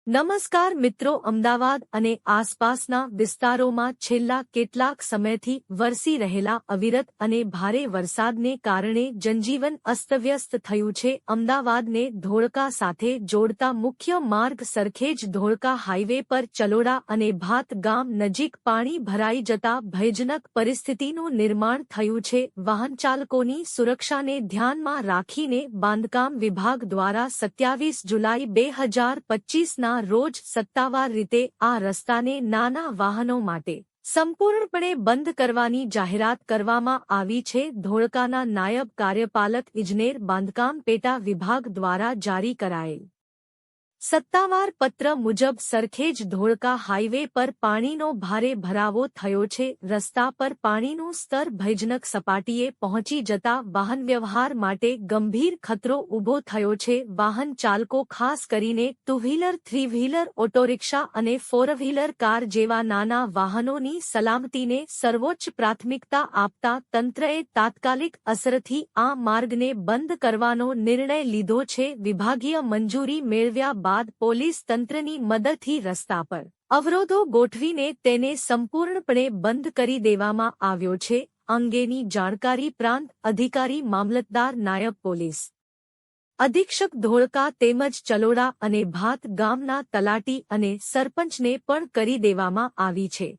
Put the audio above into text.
નમસ્કાર મિત્રો, અમદાવાદ અને આસપાસના વિસ્તારોમાં છેલ્લા કેટલાક સમયથી વરસી રહેલા અવિરત અને ભારે વરસાદને કારણે જનજીવન અસ્તવ્યસ્ત થયું છે. અમદાવાદને ધોળકા સાથે જોડતા મુખ્ય માર્ગ સરખેજ ધોળકા હાઈવે પર ચલોડા અને ભાત ગામ નજીક પાણી ભરાઈ જતા ભયજનક પરિસ્થિતિનું નિર્માણ થયું છે. વાહનચાલકોની સુરક્ષાને ધ્યાનમાં રાખીને બાંધકામ વિભાગ દ્વારા 27 જુલાઈ 2025ના રોજ સત્તાવાર રીતે આ રસ્તાને નાના વાહનો માટે સંપૂર્ણપણે બંધ કરવાની જાહેરાત કરવામાં આવી છે. ધોળકાના નાયબ કાર્યપાલક ઇજનેર બાંધકામ પેટા વિભાગ દ્વારા જારી કરાયેલ સત્તાવાર પત્ર મુજબ સરખેજ ધોળકા હાઈવે પર પાણીનો ભારે ભરાવો થયો છે. રસ્તા પર પાણીનું સ્તર ભયજનક સપાટીએ પહોંચી જતા વાહનવ્યવહાર માટે ગંભીર ખતરો ઊભો થયો છે. વાહન ચાલકો, ખાસ કરીને two wheeler, three wheeler, autorickshaw અને ફોર વ્હીલર કાર જેવા નાના વાહનોની સલામતીને સર્વોચ્ચ પ્રાથમિકતા આપતા તંત્રએ તાત્કાલિક અસરથી આ માર્ગને બંધ કરવાનો નિર્ણય લીધો છે. વિભાગીય મંજૂરી મેળવ્યા બાદ પોલીસ તંત્રની મદદથી રસ્તા પર અવરોધો ગોઠવીને તેને સંપૂર્ણપણે બંધ કરી દેવામાં આવ્યો છે. અંગેની જાણકારી પ્રાંત અધિકારી, મામલતદાર, નાયબ પોલીસ અધિક્ષક ધોળકા તેમજ ચલોડા અને ભાત ગામના તલાટી અને સરપંચને પણ કરી દેવામાં આવી છે.